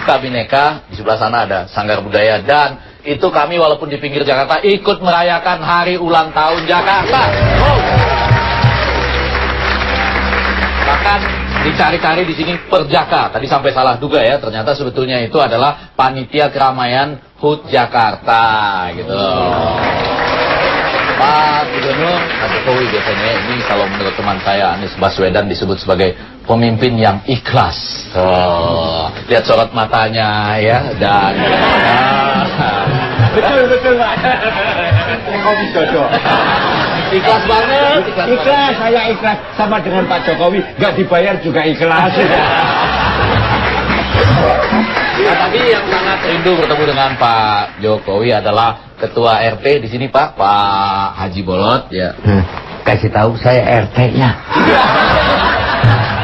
Suka Bhinneka, di sebelah sana ada Sanggar Budaya, dan itu kami walaupun di pinggir Jakarta ikut merayakan hari ulang tahun Jakarta. Bahkan dicari-cari di sini Perjaka. Tadi sampai salah duga ya, ternyata sebetulnya itu adalah panitia keramaian HUT Jakarta gitu. Pak Gubernur, Pak Jokowi biasanya ini kalau menurut teman saya Anies Baswedan disebut sebagai pemimpin yang ikhlas. Lihat sorot matanya ya, dan betul Pak. Jokowi cocok. Ikhlas banget. Ikhlas, saya ikhlas sama dengan Pak Jokowi, nggak dibayar juga ikhlas. Nah, tadi yang sangat rindu bertemu dengan Pak Jokowi adalah Ketua RT di sini Pak Haji Bolot ya. Kasih tahu saya RT-nya.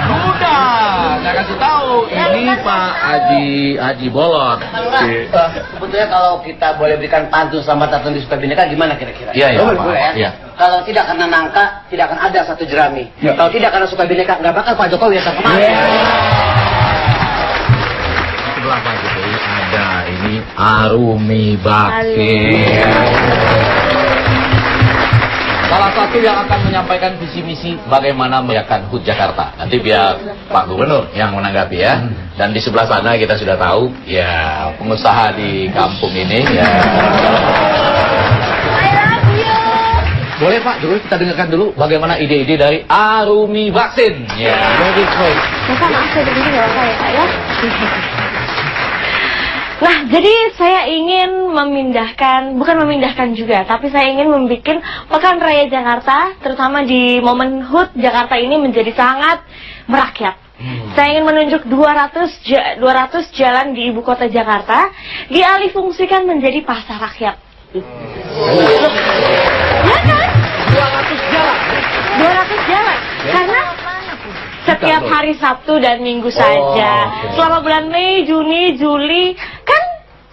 Udah, saya kasih tahu ini Pak Haji Bolot. Sebetulnya kalau kita boleh berikan pantun selamat datang di Suka Bhinneka gimana kira-kira? Iya, boleh ya. Iya. Kalau tidak karena nangka, tidak akan ada satu jerami. Kalau tidak karena Suka Bhinneka, nggak bakal Pak Jokowi datang kemari. Sebelah Pak Jokowi ada ini Arumi Bakti. Salah satu yang akan menyampaikan visi misi bagaimana merayakan HUT Jakarta. Nanti biar Pak Gubernur yang menanggapi ya. Dan di sebelah sana kita sudah tahu ya pengusaha di kampung ini ya. Boleh Pak Jokowi kita dengarkan dulu bagaimana ide-ide dari Arumi Vaksin. Ya. Jadi Bapak maaf saya begini nggak apa ya Pak ya. Nah, jadi saya ingin bukan memindahkan juga, tapi saya ingin membuat Pekan Raya Jakarta, terutama di momen HUT Jakarta ini menjadi sangat merakyat. Saya ingin menunjuk 200 jalan di ibu kota Jakarta, dialih fungsikan menjadi pasar rakyat. Ya kan? 200 jalan. 200 jalan. Karena setiap hari Sabtu dan Minggu saja. Selama bulan Mei, Juni, Juli, kan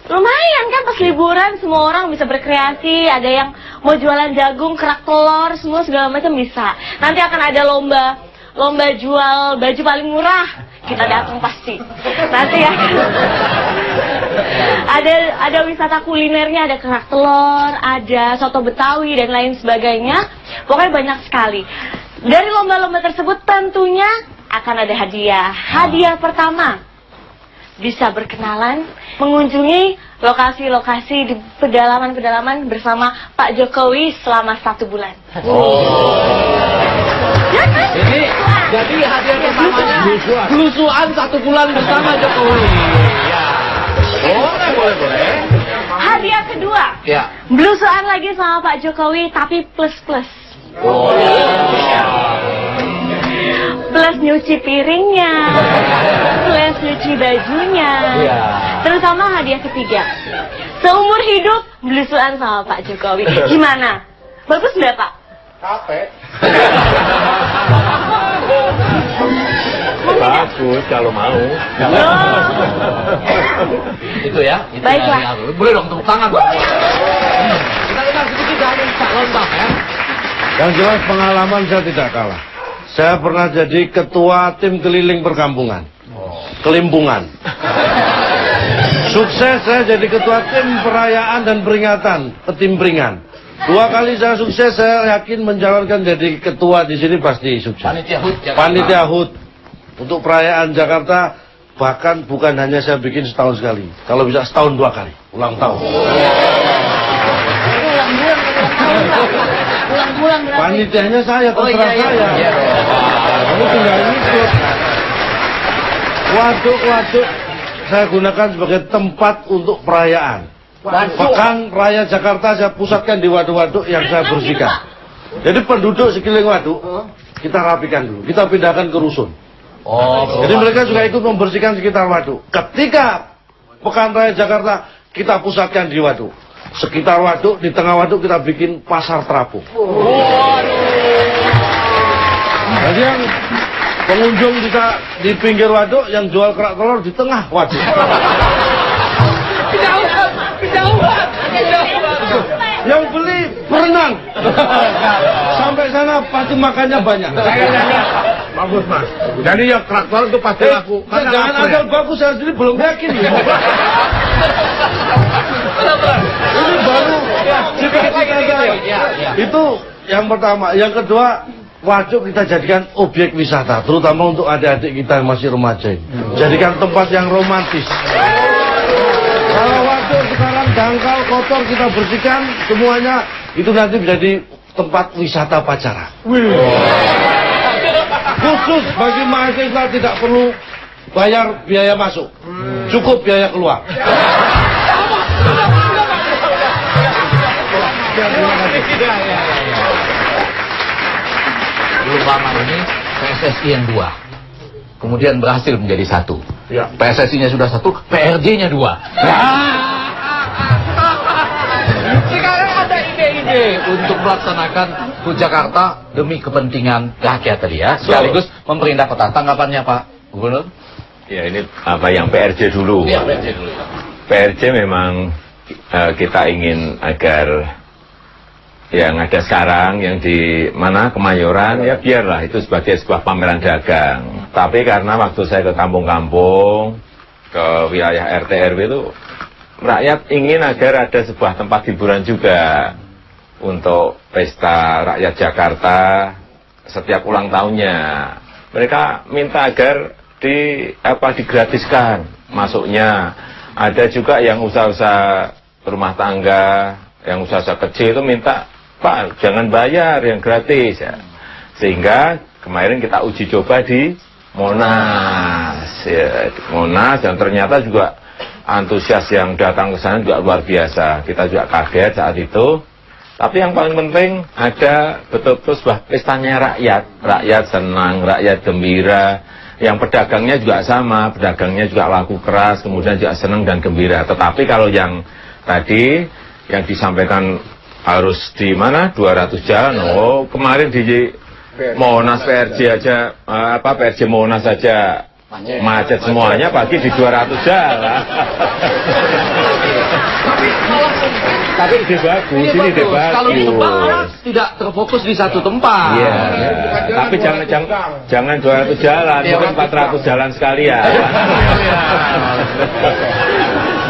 lumayan kan pas liburan semua orang bisa berkreasi. Ada yang mau jualan jagung, kerak telur, semua segala macam bisa. Nanti akan ada lomba jual baju paling murah. Kita datang pasti. Nanti ya. Ada wisata kulinernya, ada kerak telur, ada soto Betawi dan lain sebagainya. Pokoknya banyak sekali. Dari lomba-lomba tersebut tentunya akan ada hadiah. Hadiah pertama, bisa berkenalan, mengunjungi lokasi-lokasi di pedalaman-pedalaman bersama Pak Jokowi selama 1 bulan. Ya kan? Jadi hadiah pertamanya belusuan 1 bulan bersama Jokowi. Ya. Boleh. Hadiah kedua, Ya. belusuan lagi sama Pak Jokowi tapi plus-plus. Plus nyuci piringnya, plus nyuci bajunya. Terutama hadiah ketiga, seumur hidup belusuan sama Pak Jokowi. Gimana? Bagus nggak Pak? Capek. Bagus kalau mau. Itu ya. Itu Baiklah. ya. Boleh dong tepuk tangan. Kita dengar sedikit dari Pak Lontong ya. Yang jelas pengalaman saya tidak kalah. Saya pernah jadi ketua tim keliling perkampungan. Kelimpungan. Sukses saya jadi ketua tim perayaan dan peringatan ketimpringan. 2 kali saya sukses, saya yakin mencalonkan jadi ketua di sini pasti sukses. Panitia HUT Jakarta. Panitia HUT untuk perayaan Jakarta, bahkan bukan hanya saya bikin setahun sekali. Kalau bisa setahun 2 kali, ulang tahun. Pulang berarti. Panitianya saya, terserah saya. Kamu tinggal ikut. Waduk-waduk saya gunakan sebagai tempat untuk perayaan. Pekan Raya Jakarta saya pusatkan di waduk-waduk yang saya bersihkan. Jadi penduduk sekeliling waduk kita rapikan dulu, kita pindahkan ke rusun. Jadi mereka juga ikut membersihkan sekitar waduk. Ketika Pekan Raya Jakarta kita pusatkan di waduk. Sekitar waduk, di tengah waduk kita bikin pasar terapung. Jadi yang pengunjung bisa di pinggir waduk, yang jual kerak telur di tengah waduk. Yang beli berenang. Sampai sana pasti makannya banyak. Bagus Mas. Jadi ya traktor itu pasti laku. Jangan asal bagus, saya sendiri belum yakin ya. Ini baru cita-cita saya. Itu yang pertama. Yang kedua, waduk kita jadikan objek wisata, terutama untuk adik-adik kita yang masih remaja. Jadikan tempat yang romantis. Kalau waduk sekarang dangkal, kotor, kita bersihkan semuanya, itu nanti menjadi tempat wisata pacaran. Khusus bagi mahasiswa tidak perlu bayar biaya masuk, cukup biaya keluar. Belum lama ini PSSI yang 2, kemudian berhasil menjadi 1. Ya. PSSI-nya sudah 1, PRJ-nya 2. Sekarang ada ide-ide untuk melaksanakan HUT Jakarta demi kepentingan rakyat tadi ya, sekaligus memperindah kota. Tanggapannya Pak Gubernur? Ya, ini apa yang PRJ dulu. Ya, PRJ dulu. PRJ memang kita ingin agar yang ada sekarang, yang di mana Kemayoran, ya biarlah itu sebagai sebuah pameran dagang. Tapi karena waktu saya ke kampung-kampung, ke wilayah RT RW itu, rakyat ingin agar ada sebuah tempat hiburan juga untuk pesta rakyat Jakarta setiap ulang tahunnya. Mereka minta agar digratiskan masuknya. Ada juga yang usaha-usaha rumah tangga, yang usaha-usaha kecil itu minta, Pak, jangan bayar, yang gratis ya. Sehingga kemarin kita uji coba di Monas, ya, di Monas, dan ternyata juga antusias yang datang ke sana juga luar biasa. Kita juga kaget saat itu. Tapi yang paling penting ada betul-betul sebuah pestanya rakyat. Rakyat senang, rakyat gembira. Yang pedagangnya juga sama, pedagangnya juga laku keras, kemudian juga senang dan gembira. Tetapi kalau yang tadi yang disampaikan harus di mana 200 jalan, kemarin di Monas PRJ aja, PRJ Monas aja macet semuanya, pagi di 200 jalan. Tapi ide bagus, ini ide bagus. Kalau di tempat tidak terfokus di satu tempat. Iya. Tapi jangan 200 jalan, mungkin 400 jalan sekalian.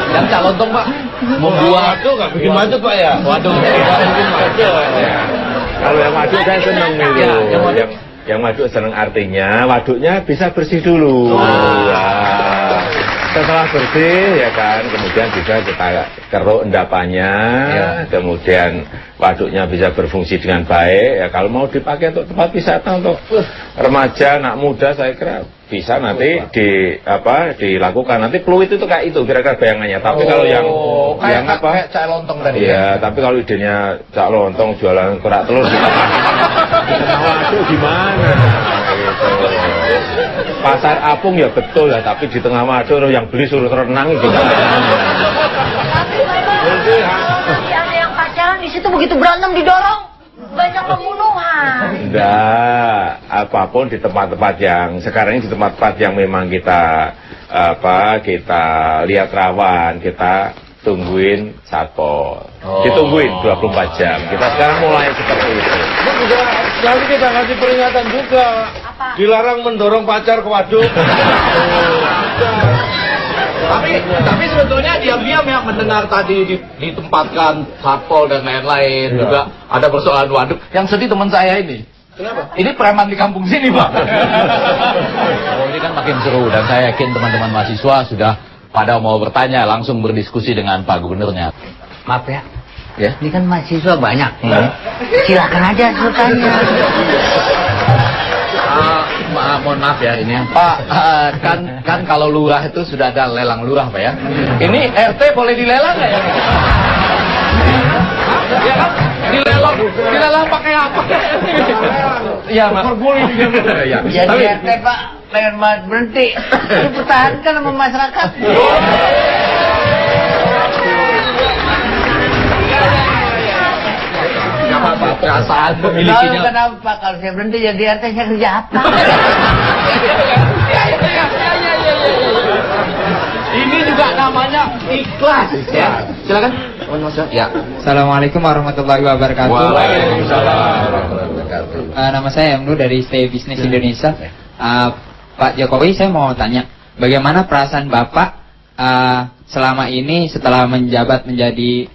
Yang Calontong Pak membuat Waduh, nggak bikin macet Pak ya? Waduh, kalau yang waduk saya seneng itu. Ya, yang waduk seneng artinya waduknya bisa bersih dulu. Setelah bersih ya kan, kemudian bisa kita keruk endapannya, kemudian waduknya bisa berfungsi dengan baik. Ya kalau mau dipakai untuk tempat wisata untuk remaja, anak muda, saya kira bisa nanti dilakukan. Nanti Pluit itu kayak itu kira-kira bayangannya. Tapi kalau yang kayak Cak Lontong tadi. Ya, tapi kalau idenya Cak Lontong jualan kerak telur di tengah waduk gimana? Gitu. Pasar apung ya betul lah, tapi di tengah waduk yang beli suruh renang gimana? Yang pacaran di situ begitu berantem didorong. Banyak pembunuhan. Enggak, apapun di tempat-tempat yang sekarang ini di tempat-tempat yang memang kita lihat rawan, kita tungguin satpol. Ditungguin 24 jam. Kita sekarang mulai seperti itu. Juga nanti kita kasih peringatan juga. Apa? Dilarang mendorong pacar ke waduk. Tapi sebetulnya diam-diam yang mendengar tadi ditempatkan satpol dan lain-lain, juga ada persoalan waduk. Yang sedih teman saya ini. Kenapa? Ini preman di kampung sini Pak. Ini kan makin seru dan saya yakin teman-teman mahasiswa sudah pada mau bertanya, langsung berdiskusi dengan Pak Gubernurnya. Maaf ya. Ya. Ini kan mahasiswa banyak. Silakan aja bertanya. Mohon maaf ya ini Pak, kan kalau lurah itu sudah ada lelang lurah Pak ya. Ini RT boleh dilelang nggak ya? Ya kan? Dilelang pakai apa? Iya Mas. Ya. Jadi RT Pak pengen banget berhenti. Dipertahankan sama masyarakat. Perasaan pemilikinya. Kenapa kalau saya berhenti jadi RT saya kerja apa? Ini juga namanya ikhlas ya. Silakan. Ya. Assalamualaikum warahmatullahi wabarakatuh. Waalaikumsalam warahmatullahi wabarakatuh. Nama saya Emnu dari Stay Business Indonesia. Pak Jokowi, saya mau tanya, bagaimana perasaan Bapak selama ini setelah menjabat menjadi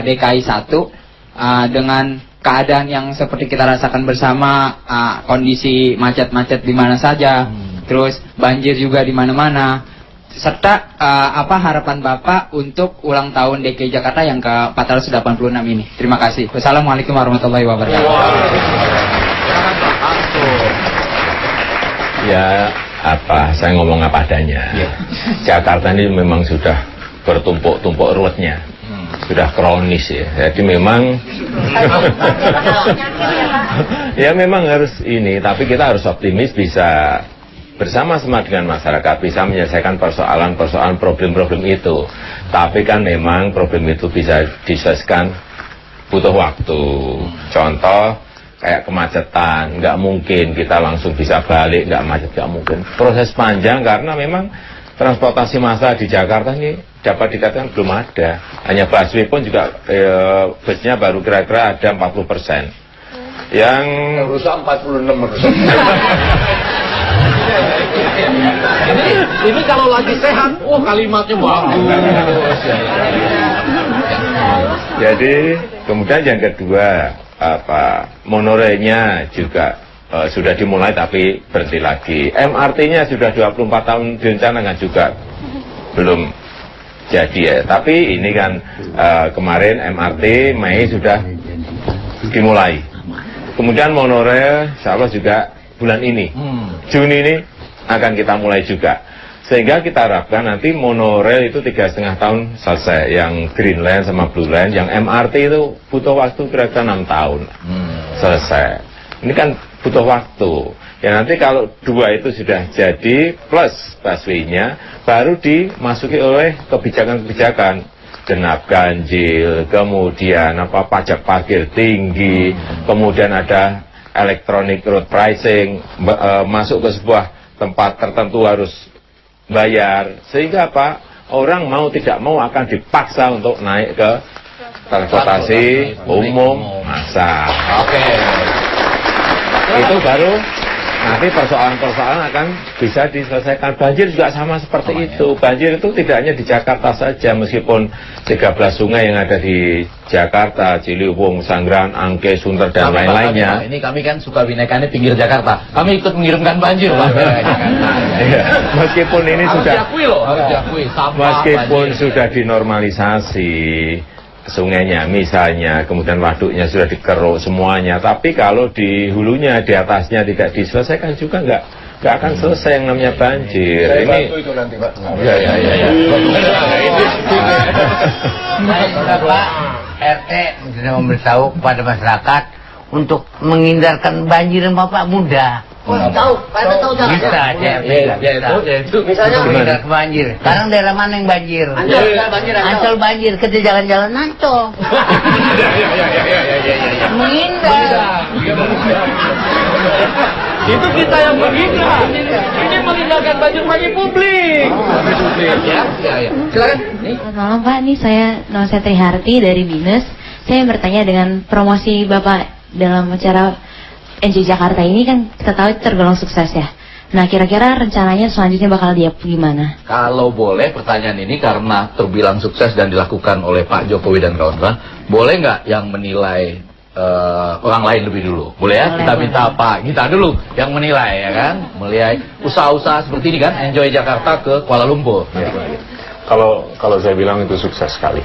DKI 1 dengan keadaan yang seperti kita rasakan bersama, kondisi macet-macet di mana saja, terus banjir juga di mana-mana, serta apa harapan Bapak untuk ulang tahun DKI Jakarta yang ke-486 ini? Terima kasih. Wassalamualaikum warahmatullahi wabarakatuh. Ya, saya ngomong apa adanya. Jakarta ini memang sudah bertumpuk-tumpuk ruwetnya, sudah kronis ya. Jadi memang, ya memang harus ini. Tapi kita harus optimis bisa bersama-sama dengan masyarakat bisa menyelesaikan persoalan-persoalan problem-problem itu. Tapi kan memang problem itu bisa diselesaikan butuh waktu. Contoh kayak kemacetan, nggak mungkin kita langsung bisa balik, nggak macet, nggak mungkin. Proses panjang karena memang transportasi massal di Jakarta ini dapat dikatakan belum ada. Hanya busway pun juga busnya baru kira-kira ada 40%. Yang rusak 46%. Ini kalau lagi sehat, kalimatnya bagus. Jadi kemudian yang kedua, monorelnya juga sudah dimulai tapi berhenti lagi. MRT-nya sudah 24 tahun direncanakan juga belum jadi ya. Tapi ini kan kemarin MRT Mei sudah dimulai. Kemudian monorel insya Allah juga bulan ini, Juni ini akan kita mulai juga. Sehingga kita harapkan nanti monorel itu 3,5 tahun selesai. Yang Green Line sama Blue Line. Yang MRT itu butuh waktu kira-kira 6 tahun selesai. Ini kan butuh waktu. Ya nanti kalau dua itu sudah jadi plus busway-nya, baru dimasuki oleh kebijakan-kebijakan. Genap ganjil, kemudian pajak parkir tinggi, kemudian ada electronic road pricing, masuk ke sebuah tempat tertentu harus bayar, sehingga orang mau tidak mau akan dipaksa untuk naik ke transportasi umum massal. Itu baru nanti persoalan-persoalan akan bisa diselesaikan. Banjir juga sama seperti itu. Banjir itu tidak hanya di Jakarta saja, meskipun 13 sungai yang ada di Jakarta, Ciliwung, Sanggraan, Angke, Sunter, dan lain-lainnya. Ini kami kan suka binekannya pinggir Jakarta. Kami ikut mengirimkan banjir, Pak. Meskipun ini harus sudah diakui loh, harus diakui. Meskipun sudah dinormalisasi sungainya misalnya, kemudian waduknya sudah dikeruk semuanya, tapi kalau di hulunya, di atasnya tidak diselesaikan juga nggak akan selesai yang namanya banjir. Saya ini bantu itu nanti Pak. Pak RT sudah memberitahu kepada masyarakat untuk menghindarkan banjir yang Bapak mudah. Tahu, Pak tahu jangan. Bisa, Itu misalnya menghindar banjir. Sekarang daerah mana yang banjir? Ancol banjir, kita jalan-jalan Ancol. Menghindar. Itu kita yang menghindar. Ini menghindarkan banjir bagi publik. Silakan. Selamat malam Pak, ini nama saya Triharti dari Binus. Saya bertanya dengan promosi Bapak dalam acara NJ Jakarta ini kan kita tahu tergolong sukses ya. Nah kira-kira rencananya selanjutnya bakal gimana? Kalau boleh pertanyaan ini karena terbilang sukses dan dilakukan oleh Pak Jokowi dan kawan-kawan, boleh nggak yang menilai orang lain lebih dulu? Boleh ya? Kita minta Pak Gita dulu yang menilai ya kan? Menilai usaha-usaha seperti ini kan, Enjoy Jakarta ke Kuala Lumpur. Ya. Kalau saya bilang itu sukses sekali.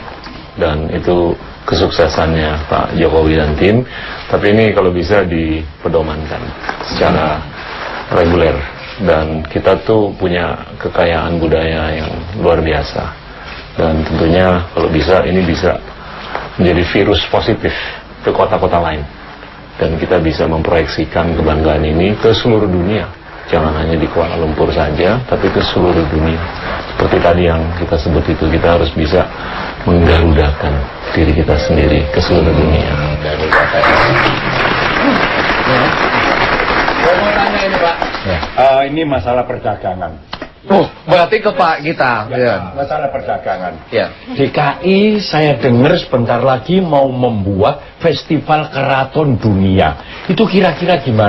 Dan itu kesuksesannya Pak Jokowi dan tim, tapi ini kalau bisa dipedomankan secara reguler, dan kita tuh punya kekayaan budaya yang luar biasa, dan tentunya kalau bisa ini bisa menjadi virus positif ke kota-kota lain, dan kita bisa memproyeksikan kebanggaan ini ke seluruh dunia, jangan hanya di Kuala Lumpur saja, tapi ke seluruh dunia. Seperti tadi yang kita sebut itu, kita harus bisa menggarudakan diri kita sendiri ke seluruh dunia. Ini masalah perdagangan. Oh, berarti ke Pak Gita. Ya, masalah perdagangan. Ya. DKI saya dengar sebentar lagi mau membuat festival keraton dunia. Itu kira-kira gimana?